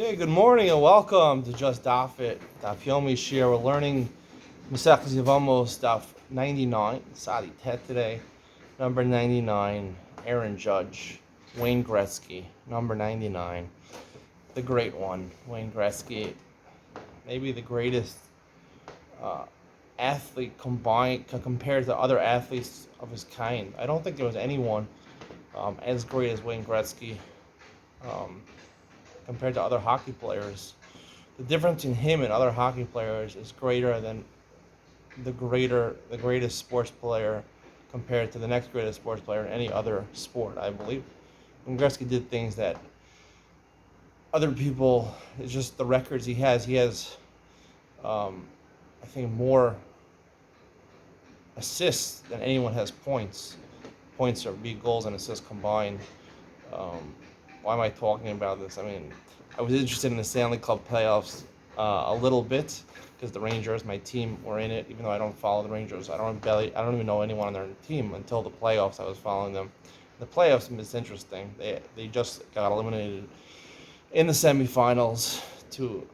Okay, good morning and welcome to Just Daf It. Daf Yomi here. We're learning Mesechus Yevamos Daf 99. Sadi Tet today. Number 99, Aaron Judge. Wayne Gretzky, number 99. The great one, Wayne Gretzky. Maybe the greatest athlete compared to other athletes of his kind. I don't think there was anyone as great as Wayne Gretzky. Compared to other hockey players. The difference in him and other hockey players is greater than the greatest sports player compared to the next greatest sports player in any other sport, I believe. And Gretzky did things that other people, it's just the records he has. He has, I think, more assists than anyone has points. Points are big goals and assists combined. Why am I talking about this? I mean, I was interested in the Stanley Cup playoffs a little bit because the Rangers, my team, were in it. Even though I don't follow the Rangers, I don't even know anyone on their team until the playoffs. I was following them. The playoffs is interesting. They just got eliminated in the semifinals to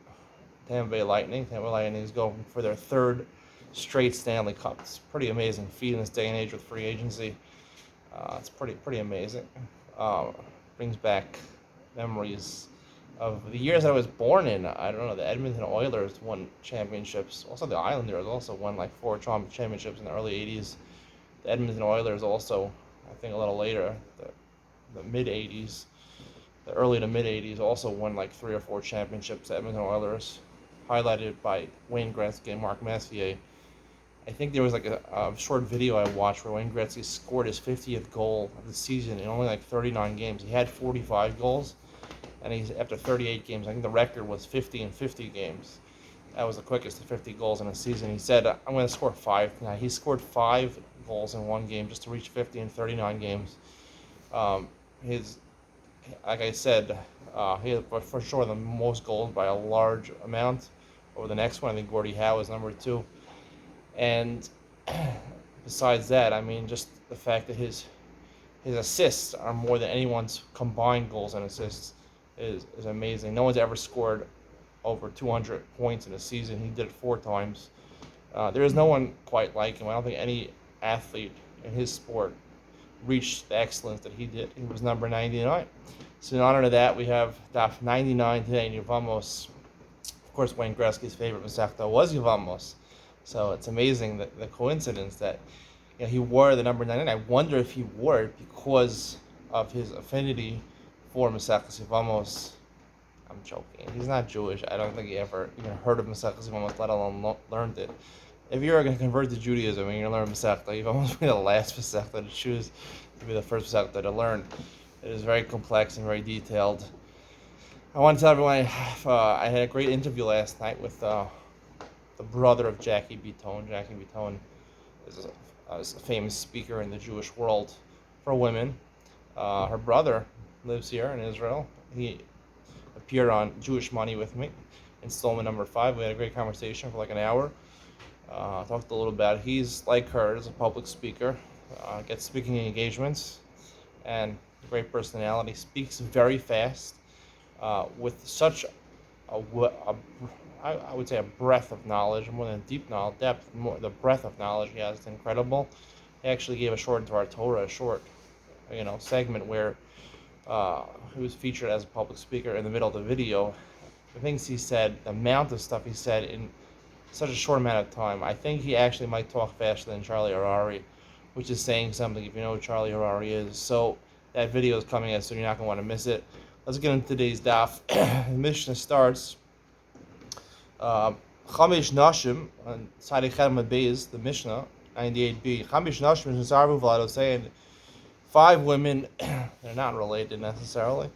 Tampa Bay Lightning. Tampa Bay Lightning is going for their third straight Stanley Cup. It's pretty amazing feat in this day and age with free agency. It's pretty amazing. Brings back memories of the years I was born in. I don't know, the Edmonton Oilers won championships. Also, the Islanders also won like 4 championships in the early 80s. The Edmonton Oilers also, I think a little later, the mid-80s, the early to mid-80s, also won like 3 or 4 championships. The Edmonton Oilers, highlighted by Wayne Gretzky and Mark Messier. I think there was like a short video I watched where Wayne Gretzky scored his 50th goal of the season in only like 39 games. He had 45 goals, and he's after 38 games. I think the record was 50 in 50 games. That was the quickest to 50 goals in a season. He said, "I'm going to score 5 tonight." He scored 5 goals in one game just to reach 50 in 39 games. Like I said, he had for sure the most goals by a large amount. Over the next one, I think Gordie Howe was number 2. And besides that, I mean, just the fact that his assists are more than anyone's combined goals and assists is amazing. No one's ever scored over 200 points in a season. He did it 4 times. There is no one quite like him. I don't think any athlete in his sport reached the excellence that he did. He was number 99. So in honor of that, we have Daf 99 today in Yevamos. Of course, Wayne Gretzky's favorite Masechta was Yevamos. So it's amazing that the coincidence that he wore the number 99. I wonder if he wore it because of his affinity for Mesechus Yevamos. I'm joking. He's not Jewish. I don't think he ever even heard of Mesechus Yevamos, let alone learned it. If you're going to convert to Judaism and you're going to learn Mesechta, you've almost been the last Mesechta to choose to be the first Mesechta to learn. It is very complex and very detailed. I want to tell everyone I had a great interview last night with the brother of Jackie Beaton. Jackie Beaton is a famous speaker in the Jewish world for women. Her brother lives here in Israel. He appeared on Jewish Money with me, installment number 5. We had a great conversation for like an hour. Talked a little about it. He's like her as a public speaker, gets speaking engagements, and a great personality. Speaks very fast with such I would say a breadth of knowledge, more than deep knowledge, depth. The breadth of knowledge he has is incredible. He actually gave a short into our Torah, a short, segment where he was featured as a public speaker in the middle of the video. The things he said, the amount of stuff he said in such a short amount of time. I think he actually might talk faster than Charlie Harari, which is saying something if you know who Charlie Harari is. So that video is coming out soon. You're not going to want to miss it. Let's get into today's daf. The Mishnah starts. Chamesh Nashim on side of Beis, the Mishnah 98b. Chamesh Nashim is Zarvu Vlado saying 5 women. They're not related necessarily.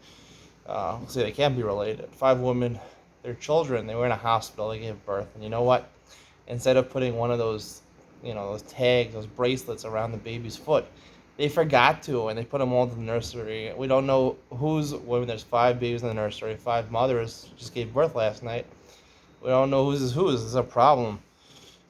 We'll say they can't be related. 5 women, their children. They were in a hospital. They gave birth, and you know what? Instead of putting one of those, those tags, those bracelets around the baby's foot, they forgot to, and they put them all in the nursery. We don't know whose women. There's 5 babies in the nursery. 5 mothers just gave birth last night. We don't know whose is whose. This is a problem.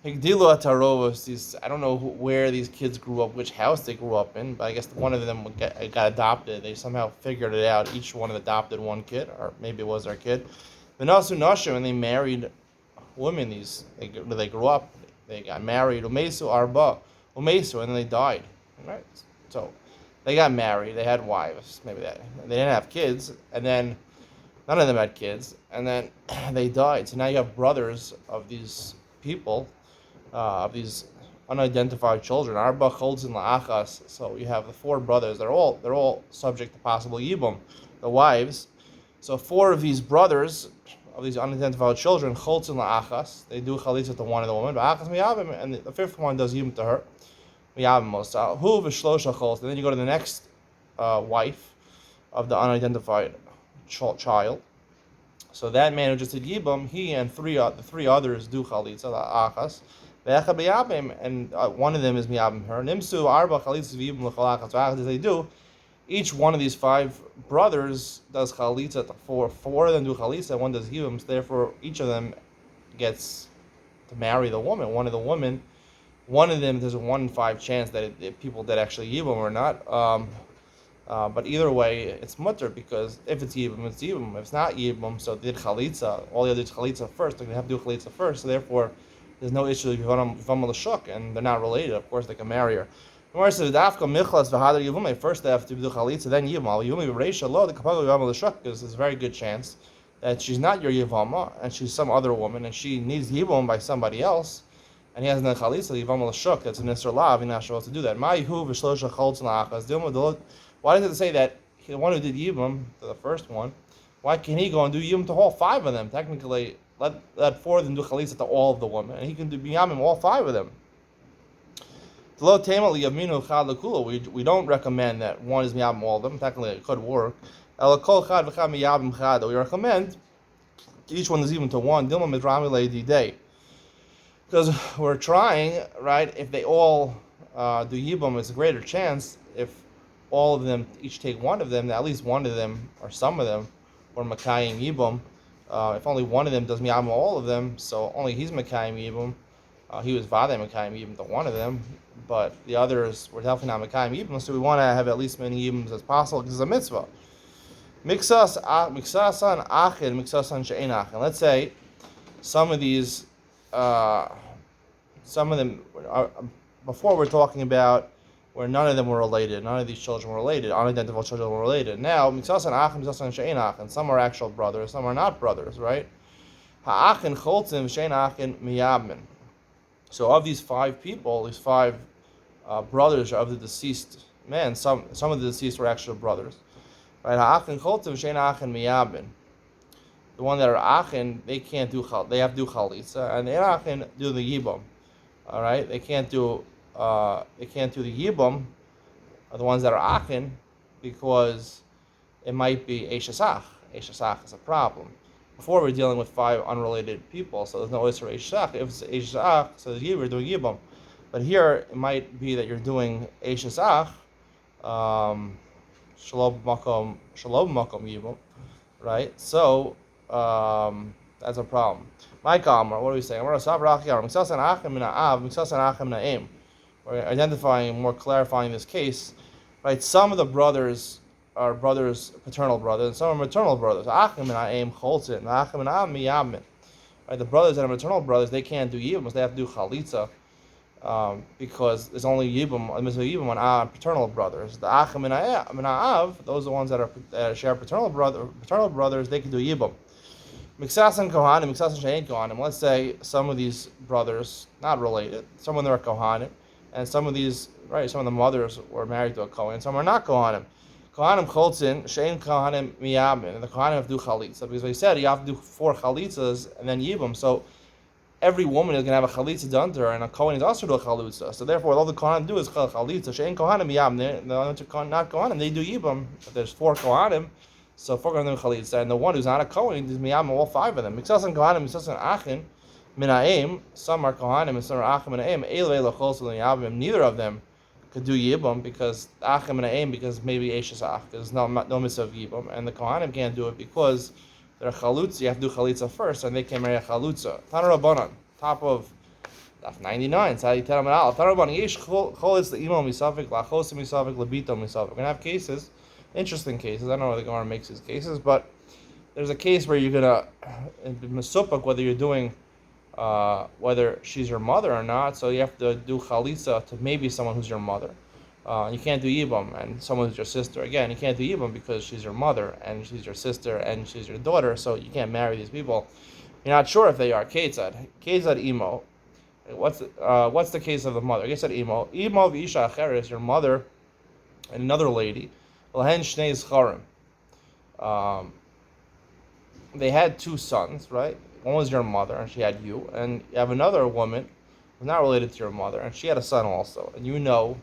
Higdilu Atarovos, these, I don't know where these kids grew up, which house they grew up in, but I guess one of them got adopted. They somehow figured it out. Each one adopted one kid, or maybe it was their kid. V'nasu Nashim, and they married women. They grew up, they got married. Umesu Arba, Umesu, and then they died. Right? So they got married. They had wives. Maybe they didn't have kids, and then none of them had kids, and then they died. So now you have brothers of these people. Of these unidentified children, Arba Cholzin La'achas. So you have the four brothers. They're all subject to possible yibum, the wives. So four of these brothers of these unidentified children, Cholzin La'achas, they do chalitza to one of the women, Ba'achas miyabim, and the fifth one does yibum to her. Miyabimos. Hu v'shlosha cholz. And then you go to the next wife of the unidentified child. So that man who just did yibum, he and the three others do chalitza la'achas. And one of them is miyabim her. Nimsu arba chalitza v'yibum l'chalachas. So as they do, each one of these five brothers does chalitza. Four of them do chalitza, one does yibum. So therefore, each of them gets to marry the woman. One of them, there's a 1 in 5 chance that people did actually yibum or not. But either way, it's mutter, because if it's yibum, it's yibum. If it's not yibum, so they did chalitza. All the others chalitza first. They're going to have to do chalitza first. So therefore, there's no issue with Yevamos l'shuk, and they're not related. Of course, they can marry her. First, they have to do chalitza, then yibum. Because there's a very good chance that she's not your yivama, and she's some other woman, and she needs yibum by somebody else, and he hasn't done chalitza, yivama l'shuk. That's an isser lav. You're not supposed to do that. Why does it say that the one who did yibum, the first one, why can he go and do yibum to all five of them? Technically, let four of them do chalitza to all of the women, and he can do biyamim all five of them. We don't recommend that one is miyabim all of them. Technically, it could work. We recommend each one is even to one. Because we're trying, right? If they all do yibum, it's a greater chance. If all of them each take one of them, that at least one of them or some of them or makayim yibum. If only one of them does miyabim all of them, so only he's makayim yibum. He was vade makayim yibum to one of them, but the others were definitely not makayim yibum. So we want to have at least many yibums as possible because it's a mitzvah. Miksasan achin, miksasan she'ein achin. Let's say some of these, some of them before we're talking about where none of them were related, none of these children were related, unidentified children were related. Now, miksasan achin, miksasan she'ein achin. Some are actual brothers, some are not brothers, right? Ha'achin choltzim she'ein achin miyabmin. So of these five people, these five brothers of the deceased man, some of the deceased were actual brothers, right? Ha'achin choltzim she'ein achin miyabmin. The one that are achin, they can't do they have to do chalitza, and the achin do the yibum. All right, they can't do the yibum, the ones that are achin, because it might be eishasach. Eishasach is a problem. Before we're dealing with five unrelated people, so there's no isra eishasach. If it's eishasach, so we're doing yibum. But here it might be that you're doing eishasach, shalom makom yibum, right? So that's a problem. My Amar, what are we saying? We're identifying, more clarifying this case, right? Some of the brothers are brothers, paternal brothers, and some are maternal brothers. Right? The brothers that are maternal brothers, they can't do yibum, they have to do chalitza, because there's only yibum on paternal brothers. The achim and ha'av, those are the ones that share paternal brothers, they can do yibum. Miksasan kohanim, miksasan she'ein kohanim. Let's say some of these brothers, not related, some of them are kohanim, and some of the mothers were married to a kohen, some are not kohanim. Kohanim choltzin, she'ein kohanim miyabin, and the kohanim have to do chalitza, because we said you have to do 4 chalitzas and then yibum. So every woman is going to have a chalitza done to her, and a kohen is also do a chalitza. So therefore, all the kohanim do is chalitza. She'ein kohanim miyabin. The ones who are not kohanim, they do yibum. But there's 4 kohanim, so 4 kohanim do chalitza, and the one who's not a kohen does miyabin, all 5 of them. Miksasan kohanim, miksasan achin, minaim. Some are kohanim and some are achim minaim. Eilei lachos miyabim. Neither of them could do yibum, because achim minaim, because maybe eishasach, because no mitzvah of yibum, and the kohanim can't do it because they're chalutza. You have to do chalitza first, and they can't marry a chalutza. Tana Rabbanan, top of Daf 99. We're going to have cases, interesting cases. I don't know where the Gemara makes these cases, but there's a case where you're going to mesupach whether you're doing whether she's your mother or not. So you have to do chalitza to maybe someone who's your mother. You can't do yibam and someone who's your sister. Again, you can't do yibam because she's your mother and she's your sister and she's your daughter. So you can't marry these people. You're not sure if they are. Ketzad imo. What's the case of the mother? Ketzad imo. Imo v'isha acheres, your mother and another lady. Lahen shnei zcharim. They had two sons, right? One was your mother, and she had you, and you have another woman who's not related to your mother, and she had a son also, and you know,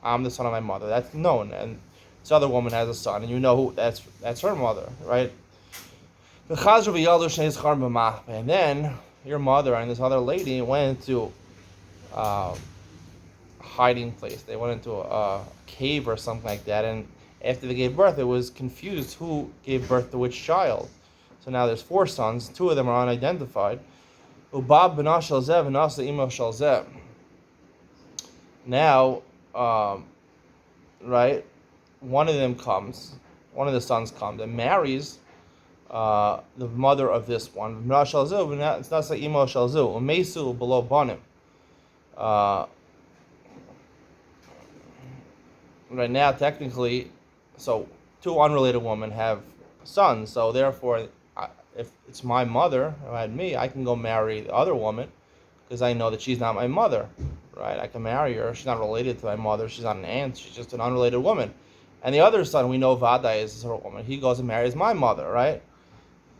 I'm the son of my mother. That's known, and this other woman has a son, and you know who that's her mother, right? And then your mother and this other lady went into a hiding place. They went into a cave or something like that, and after they gave birth, it was confused who gave birth to which child. So now there's 4 sons. 2 of them are unidentified. Ubab b'na shel zeh v'nasa imo shel zeh. Now, right, one of the sons comes and marries the mother of this one. B'na shel zeh v'nasa imo shel zeh. Umesu below banim. Right now, technically, so 2 unrelated women have sons. So therefore, if it's my mother who had me, I can go marry the other woman because I know that she's not my mother, right? I can marry her. She's not related to my mother. She's not an aunt. She's just an unrelated woman. And the other son, we know Vada is her woman. He goes and marries my mother, right?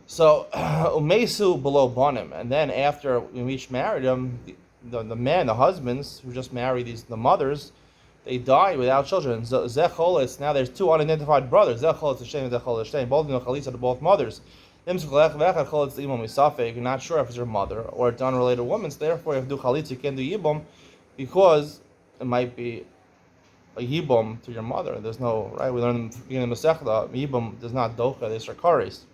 So, Umesu below Bonim. And then after we each married them, the men, the husbands who just married the mothers, they die without children. Zechol, now there's 2 unidentified brothers. Zechol is Hashem, Zechol is Hashem. Both of them chalitza to both mothers. You're not sure if it's your mother or it's an unrelated woman, so therefore you have to do chalitza, you can't do yibum, because it might be a yibum to your mother. There's no, right? We learned in the beginning of Masechta, yibum does not docha, there's rakaris.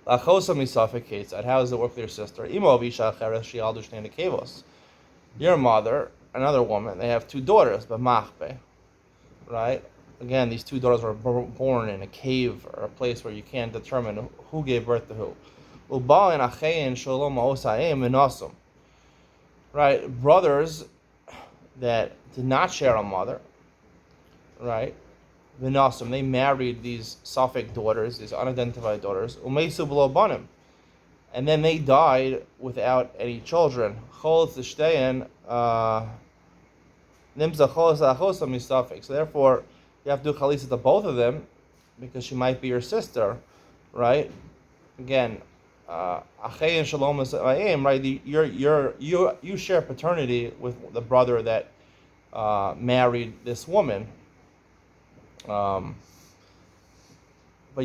Lachosa misafek ketzad, how does it work with your sister? Imo visha acheres shialdu shnei nekevos. Your mother, another woman, they have 2 daughters, but machpe, right? Again, these 2 daughters were born in a cave or a place where you can't determine who gave birth to who. Right, brothers that did not share a mother, right? Vinasum, they married these Safek daughters, these unidentified daughters. Umeisu below banim, and then they died without any children. So therefore, you have to do chalitza to both of them because she might be your sister, right? Again, achay and shalom is right? You share paternity with the brother that married this woman, but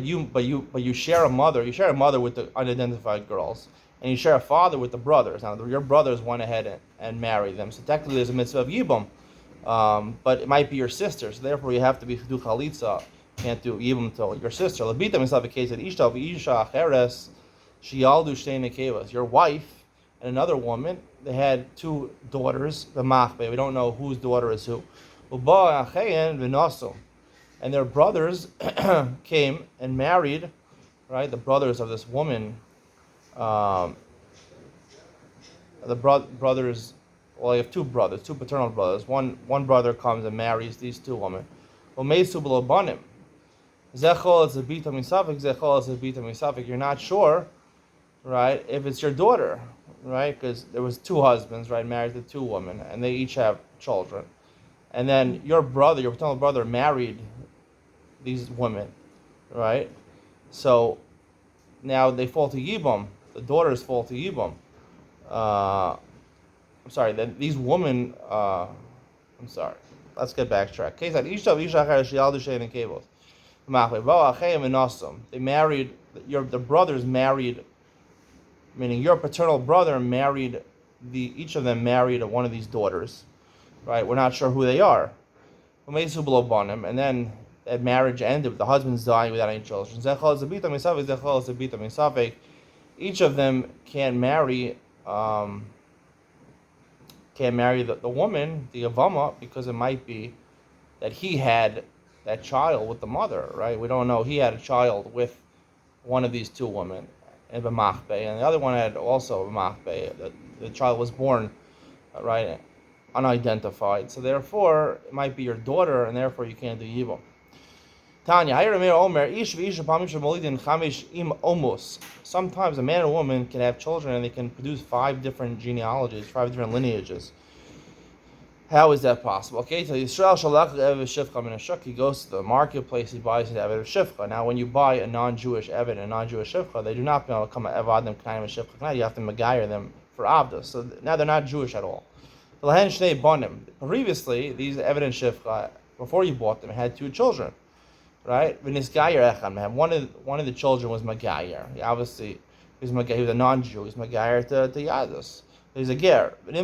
you share a mother. You share a mother with the unidentified girls, and you share a father with the brothers. Now your brothers went ahead and married them, so technically there's a mitzvah of yibum. But it might be your sister, so therefore you have to do chalitza. You can't do yibum to your sister. Labita misal v'ketzad ishta v'isha acheres shialdu shnei nekevos. Your wife and another woman, they had 2 daughters. The machbe, we don't know whose daughter is who. Uba acheyen v'nasu, and their brothers came and married, right? The brothers of this woman, the brothers. Well, you have 2 brothers, 2 paternal brothers. One brother comes and marries these 2 women. Umesu below banim. Zechol is a bita misafik. Zechol is a bita misafik. You're not sure, right? If it's your daughter, right? Because there was 2 husbands, right, married to 2 women, and they each have children. And then your paternal brother, married these women, right? So now they fall to yibum. The daughters fall to yibum. I'm sorry, that these women, I'm sorry, let's get backtrack. They married, the brothers married, meaning your paternal brother married, each of them married one of these daughters, right? We're not sure who they are. And then that marriage ended with the husbands dying without any children. Each of them can marry, can't marry the woman, the Yevama, because it might be that he had that child with the mother, right? We don't know. He had a child with one of these two women, and the other one had also a machbe. The child was born, right, unidentified. So therefore, it might be your daughter, and therefore you can't do yibum. Tanya, sometimes a man and a woman can have children, and they can produce 5 different genealogies, 5 different lineages. How is that possible? Okay, so Yisrael shalach eved shivcha min hashuk. He goes to the marketplace, he buys an eved shivcha. Now, when you buy a non-Jewish eved and a non-Jewish shivcha, they do not become an evadim k'nayim and shivcha. You have to megayer them for avdos. So now they're not Jewish at all. Previously, these eved and shivcha, before you bought them, had 2 children, right? One of the children was megayer. Obviously, he was a non-Jew. He's megayer to yados. There's a ger. One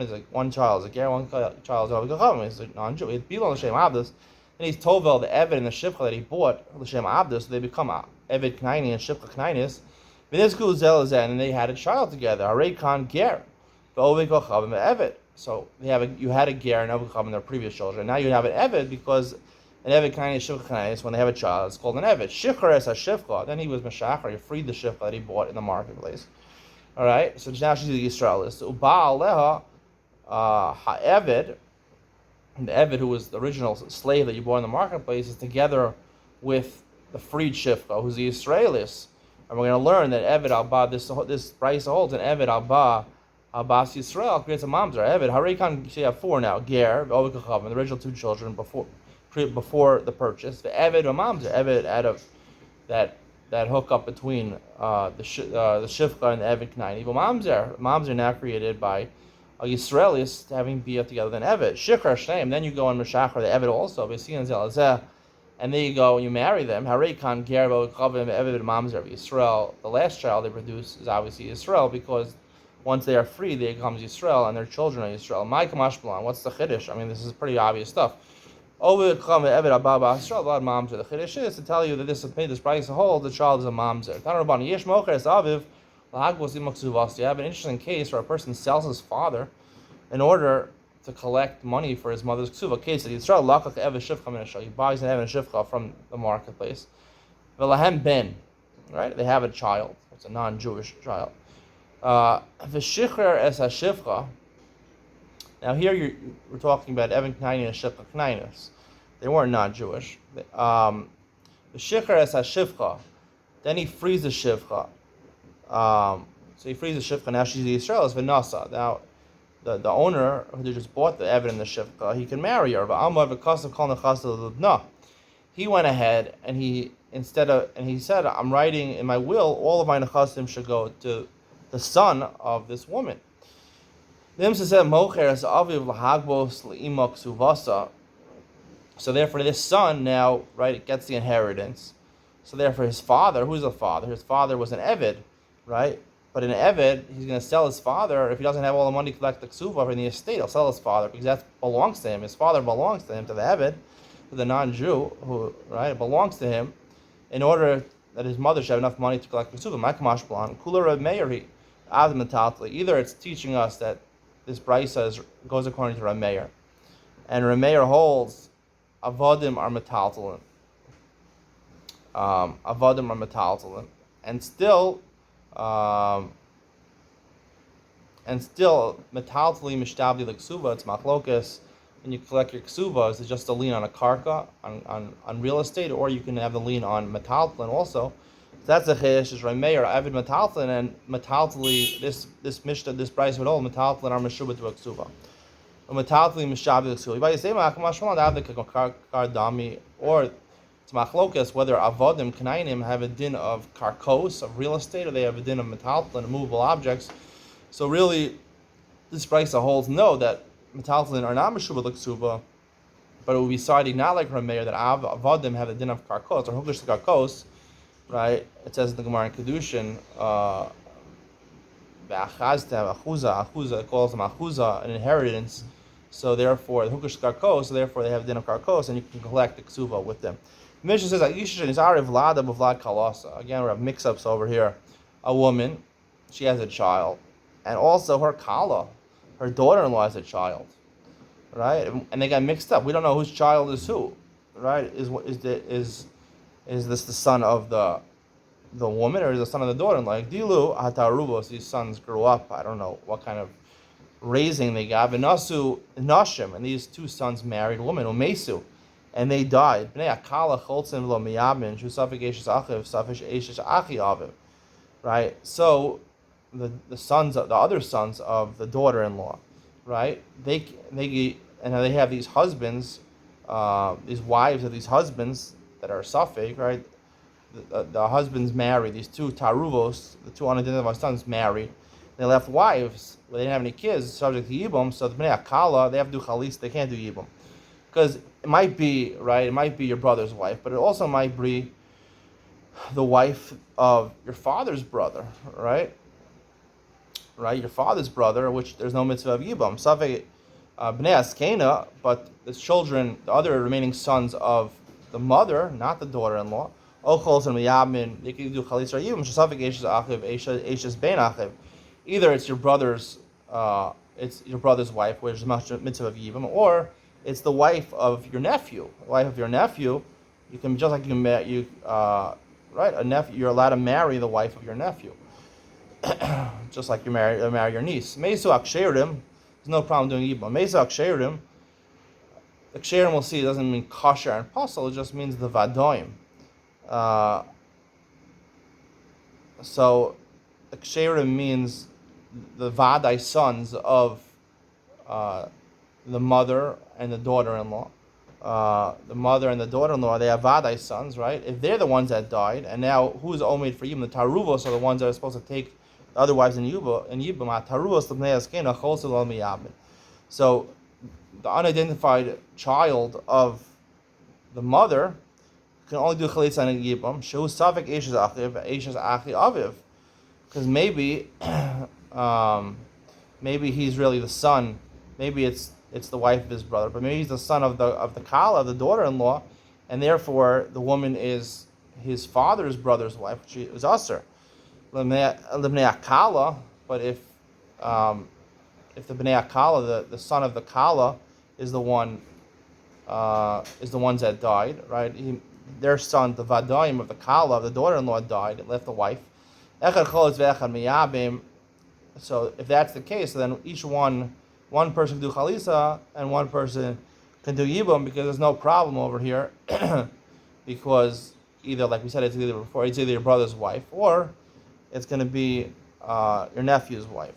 is one child is a ger, one child is over kochavim. He's a non-Jew. He's bilon l'shem abdus, and he's tovel the eved and the shivcha that he bought l'shem abdus. So they become eved knaini and shivcha knainis. And they had a child together. Harei kan ger, over kochavim eved. So you had a ger and over kochavim their previous children. Now you have an eved because an eved knaini and shivcha knainis. When they have a child, it's called an eved. Shichar es shivcha. Then he was meshachar. He freed the shivcha that he bought in the marketplace. All right, so now she's the Yisraelis. So Ba'aleha ha'eved, the Eved who was the original slave that you bought in the marketplace, is together with the freed Shifcha, who's the Yisraelis. And we're going to learn that Eved al-Ba, this price holds, and Eved al-Ba, al-Bas Yisrael creates a mamzer. Eved, Harikan, you have 4 now, Ger, Ovik the original 2 children before the purchase. The Eved or mamzer, Eved out of that hookup between the shivcha and the eved knaini. But mamzer now created by a Yisraelis having bia together than eved. Shichar shneim. Then you go and meshachar the eved also. And there you go and you marry them. Harei kan ger v'chavim eved mamzer Yisrael. The last child they produce is obviously Yisrael because once they are free, they become Yisrael and their children are Yisrael. My kamashbalan. What's the chiddush? I mean, this is pretty obvious stuff. The chiddush is to tell you that this price of hold, the child is a mamzer. You have an interesting case where a person sells his father in order to collect money for his mother's ksuva. Case that he buys an eved shivcha from the marketplace. Ben, right? They have a child. It's a non-Jewish child. V'shichrer es hashivcha. Now here we're talking about eved knaini and shivcha knainis. They weren't non-Jewish. The shichar es hashivcha. Then he frees the shivcha. So he frees the shivcha. Now she's the Yisrael is v'nasa. Now the owner who just bought the eved and the shivcha, he can marry her. He went ahead and he said, I'm writing in my will all of my nechasim should go to the son of this woman. So therefore this son now, right, gets the inheritance. So therefore his father, who's the father? His father was an eved, right? But an eved, he's going to sell his father. If he doesn't have all the money to collect the ksuva in the estate, he'll sell his father because that belongs to him. His father belongs to him, to the eved, to the non-Jew, who, right, it belongs to him in order that his mother should have enough money to collect the ksuva. Either it's teaching us that this brisa goes according to Rav Meir, and Rav Meir holds avodim are metaltalin. Avodim are metaltalin, and still metaltali mishtabli l'ksuva. It's machlokas. When you collect your ksuva, is it just a lien on a karka on real estate, or you can have the lien on metaltalin also. So that's a chedesh is Rav Meir avid metaltalin, and metaltali this mishnah this price would hold metaltalin are meshubah to a ksuva. Metaltali mishabli l'ksuva. You say ma'akamashmalan avdik kardami, or it's machlokas whether avodim knainim have a din of karkos of real estate, or they have a din of metaltalin, movable objects. So really, this brisa holds no that metaltalin are not meshubah l'ksuva, but it will be citing not like Rav Meir that avodim have a din of karkos or hukish karkos. Right? It says in the Gemara in Kedushin, achuza, it calls them achuza, an inheritance. So therefore, the hukish karkos, so therefore they have a din of karkos, and you can collect the ksuva with them. The Mishnah says that Yishin is Ari Vlada B'Vlad Kalasa. Again, we have mix-ups over here. A woman, she has a child, and also her kala, her daughter-in-law, has a child, right? And they got mixed up. We don't know whose child is who, right? Is this the son of the woman, or is the son of the daughter-in-law? Like Dilu Hatarubos, these sons grew up. I don't know what kind of raising they got. V'nasu Nashim, and these two sons married women, Umesu, and they died. Bnei Akala Cholzin V'lo Miyamin, Shusafik Eshes Achiv, Safish Eshes Achi Aviv. Right? So the other sons of the daughter-in-law, right? They have these husbands, these wives of these husbands that are Safik, right? The husbands married, these two Taruvos, the two unidentified sons married. They left wives, but they didn't have any kids, subject to Yibum, so the Bnei Akala, they have to do Chalis, they can't do Yibum. Because it might be, right, it might be your brother's wife, but it also might be the wife of your father's brother, right? Right, your father's brother, which there's no mitzvah of Yibum. Safek Bnei Askena, but the children, the other remaining sons of the mother, not the daughter-in-law, Ochos and Miyamin, they can do Chalis or Yibum. Shasafik Eshes Achiv, Eshes Ben Achiv. Either it's your brother's wife, which is mitzvah of Yibum, or it's the wife of your nephew. The wife of your nephew, you can, just like right, a nephew, you're allowed to marry the wife of your nephew, just like you marry your niece. Meisu Aksherim, there's no problem doing Yibum. Meisu Aksherim, Aksherim, we'll see, it doesn't mean kosher and puzzle, it just means the vadoim. So Aksherim means the vadai sons of the mother and the daughter-in-law. The mother and the daughter-in-law, they have vadai sons, right? If they're the ones that died, and now who's omed for Yibum? The Taruvos are the ones that are supposed to take the other wives in Yibum. Taruvos l'bnei askena chosel al miyabin. So the unidentified child of the mother can only do chalitza and Yibum. Shehu safek eshes achi aviv, because maybe he's really the son. Maybe it's the wife of his brother, but maybe he's the son of the kala, of the daughter-in-law, and therefore the woman is his father's brother's wife, which is usher. L'bnei akala, but if the bnei akala, the son of the kala, is the ones that died, right? Their son, the vadaim of the kala, of the daughter-in-law, died and left the wife. Echad cholitz ve'echad miyabim. So if that's the case, then each one person can do chalisa and one person can do yibum, because there's no problem over here, because either, like we said, it's either your brother's wife or it's going to be your nephew's wife.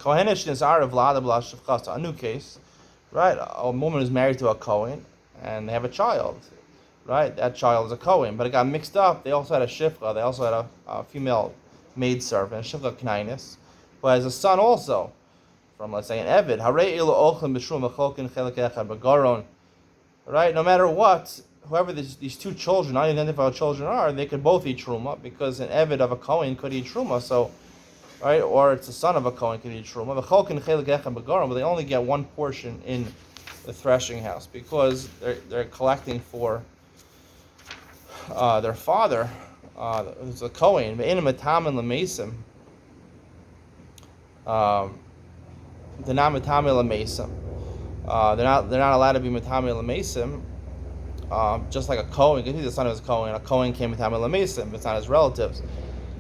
A new case, right? A woman is married to a Kohen and they have a child, right? That child is a Kohen, but it got mixed up. They also had a shifcha. They also had a female maidservant, shifcha knainis, but as a son also, from, let's say, an Evid. Right? No matter what, whoever these two children, unidentified children are, they could both eat truma, because an Evid of a Kohen could eat truma. So, right? Or it's the son of a Kohen could eat truma. But they only get one portion in the threshing house, because they're collecting for their father, who's a Kohen. They're not matame l'mesim. They're not allowed to be matame l'mesim. Just like a Kohen, because he's the son of his Kohen. A Kohen came matame l'mesim. It's not his relatives.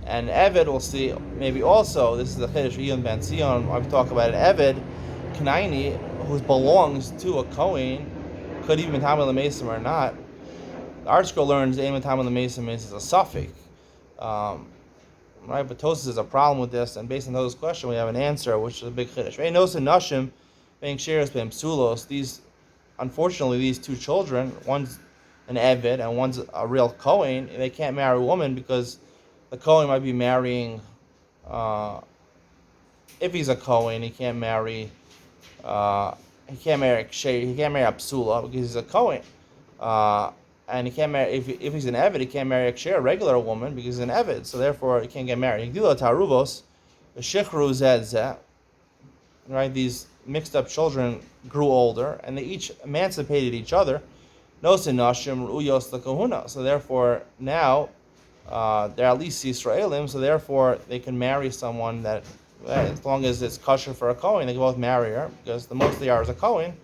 And Eved, we'll see maybe also. This is the Chiddush Yom Ben Zion. I've talked about an Eved, Knaini, who belongs to a Kohen, could he be matame l'mesim or not? The Art Scroll learns a matame l'mesim is a suffix. Right, but Tosas is a problem with this, and based on those questions, we have an answer, which is a big chiddush. Unfortunately, these two children, one's an Eved and one's a real Kohen, they can't marry a woman, because the Kohen might be marrying, if he's a Kohen, he can't marry a Psula, because he's a Kohen. And he can't marry, if he's an Eved, he can't marry a regular woman, because he's an Eved, so therefore he can't get married. Right, these mixed up children grew older, and they each emancipated each other. So therefore now they're at least Yisraelim, so therefore they can marry someone that as long as it's kosher for a Kohen, they can both marry her, because the most they are is a Kohen.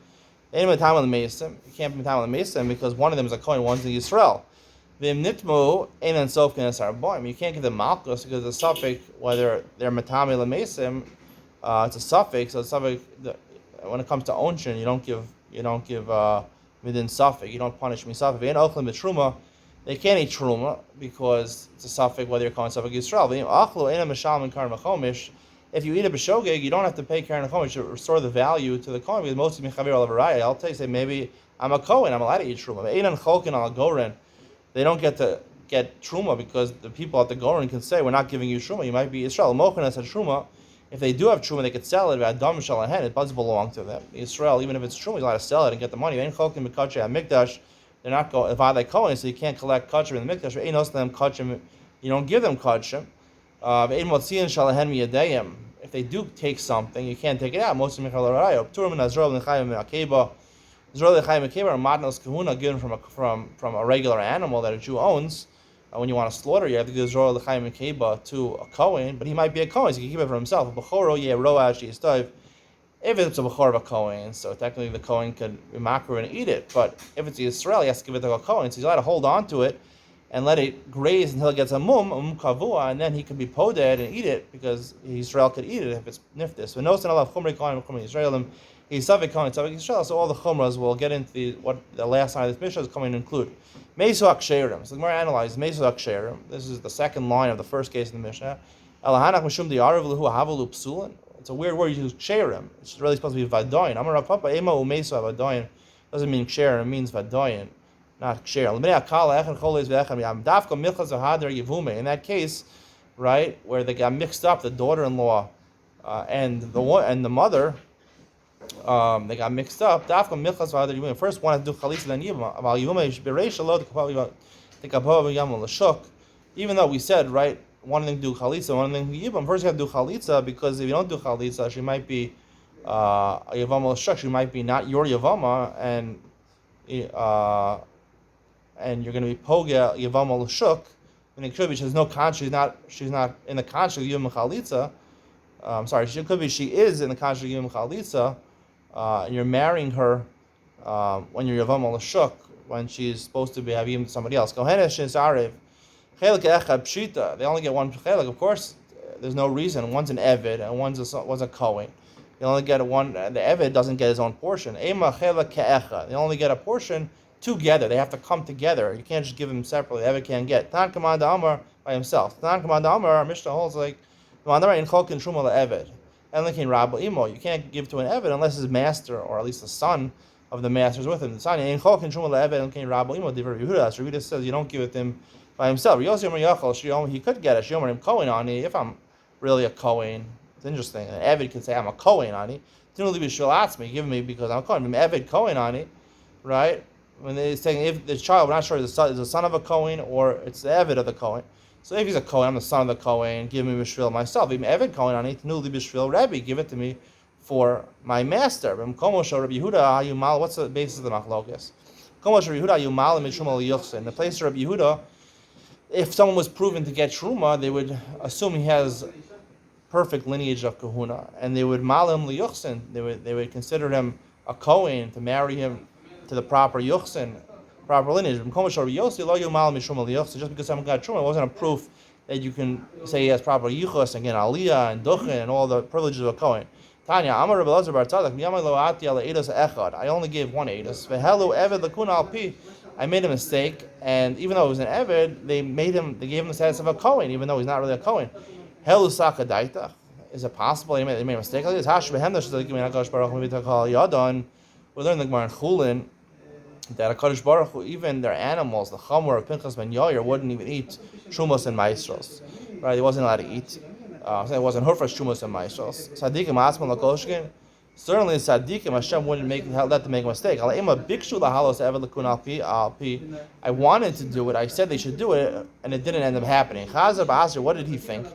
They ain't time on the Mason. You can't be time on the Mason because one of them is a Kohen, one's in Yisrael. Vim nitmu ein and sof kenes arboim. You can't give them malchus because it's a suffix whether they're matame lemesim. It's a suffix. So when it comes to onshin, you don't give within suffix. You don't punish misafik. Ein ochlim b'truma. They can't eat truma because it's a suffix whether you're calling suffix Yisrael. Vim achlu ein mishal min karen v'chomish. If you eat a b'shogeg, you don't have to pay karen v'chomish to restore the value to the kohen because most of mechaver al avaraya. I'll tell you, say maybe I'm a kohen, I'm allowed to eat truma. Ein an cholkin al goren. They don't get to get truma because the people at the Goren can say, we're not giving you truma, you might be Israel. Mochanas had truma. If they do have truma, they could sell it. It does belong to them. Israel, even if it's truma, he's allowed to sell it and get the money. They're not going if they Kohen, so you can't collect kachim in the mikdash. You don't give them kachim. If they do take something, you can't take it out. Most of them Zrole Chaim Akeba are matnos kahuna given from a regular animal that a Jew owns. When you want to slaughter, you have to give Zrole Chaim Akeba to a Kohen, but he might be a Kohen, so he can keep it for himself. If it's a Bechor of a Kohen, so technically the Kohen could be makar and eat it, but if it's Yisrael, he has to give it to a Kohen, so he's allowed to hold on to it and let it graze until it gets a kavua, and then he could be poded and eat it, because Israel could eat it if it's niftis. But no sin alav chumrei kohen chumrei Yisraelim. He's Savik Kohen, Savik Yisrael, so all the Chumras will get into what the last line of this Mishnah is coming to include. Mesu HaKsherim. So the more analyzed, Mesu HaKsherim. This is the second line of the first case in the Mishnah. Elahanach Mishum Di'arav Lehu Havalu Psulin. It's a weird word, you use Ksherim. It's really supposed to be Vadoyin. Amar Rav Papa, Ema Umesu HaVadoyin. Doesn't mean Ksherim, it means Vadoyin, not Ksherim. In that case, right, where they got mixed up, the daughter-in-law and the mother, they got mixed up. First one has to do chalitza, then yibam. Even though we said, right, one of them do chalitza, one of them do yibam. First you have to do chalitza, because if you don't do chalitza, she might be a yevama l'shuk. She might be not your yevama, and you're going to be poga yevama l'shuk. And it could be she's no contract. She's not in the contract of yibam chalitza. Sorry, she could be she is in the contract of yibam chalitza. And you're marrying her when you're Yevamos l'shuk, when she's supposed to be having somebody else. They only get one chelik. Of course, there's no reason. One's an Evid and one's a Kohen. They only get one. The Evid doesn't get his own portion. They only get a portion together. They have to come together. You can't just give them separately. The Evid can't get. Tan Kamad Amar by himself. Tan Kamad Amar, our Mishnah holds like in Cholkin Shuma Evid. You can't give to an Eved unless his master, or at least the son of the master, is with him. The son in Cholkin Shuma Eved Yehuda says you don't give it to him by himself. He could get it. If I'm really a Kohen, it's interesting. An Eved could say I'm a Kohen ani. Give me because I'm a Kohen. I'm Eved Kohen ani, right? When they're saying if the child, we're not sure is the son of a Kohen or it's the Eved of the Kohen. So if he's a Kohen, I'm the son of the Kohen, give me Bishvil myself. If I'm Eved Kohen, I need to newly Bishvil Rebbe, give it to me for my master. What's the basis of the Machlokes? In the place of Rabbi Yehuda, if someone was proven to get Truma, they would assume he has perfect lineage of Kahuna, and they would malim liyuchsin. They would consider him a Kohen to marry him to the proper yuchsin, proper lineage. Just because someone got Truma, it wasn't a proof that you can say he has proper yichus and get aliyah and duchen and all the privileges of a Kohen. Tanya, Amar Rebbe Elazar Bar Tzadok, I only gave one edus. I made a mistake, and even though it was an Eved, they gave him the status of a Kohen, even though he's not really a Kohen. Is it possible they made a mistake like this? We learned the Gemara in Chulin that a Kadosh Baruch Hu, even their animals, the Chamor of Pinchas ben Yair, wouldn't even eat Shumos and Maestros. Right? He wasn't allowed to eat. It wasn't Hurfash Shumos and Maestros. Sadikim Asman Lakoshkin. Certainly, Sadikim Hashem wouldn't let them make a mistake. I wanted to do it. I said they should do it, and it didn't end up happening. Chazar Ba'asr, what did he think?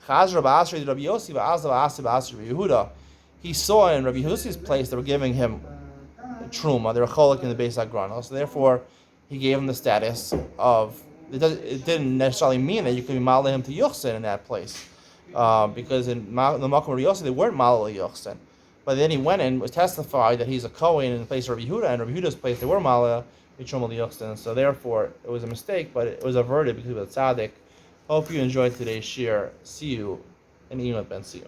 Chazar Ba'asr did Rabbi Yossi Ba'asr Ba'asr Yehuda. He saw in Rabbi Yossi's place they were giving him Truma. They were cholik in the Beis HaGrano. So therefore, he gave him the status of. It didn't necessarily mean that you could be maleh him to Yuchsin in that place. because in the Makom Riyossi they weren't Malal Yochsen. But then he went and was testified that he's a Kohen in the place of Rabbi Yehuda, and Rabbi Yehuda's place they were Malal Yitrom Yochsen. So therefore it was a mistake, but it was averted because of the tzaddik. Hope you enjoyed today's shir. See you in Emet Ben Sion.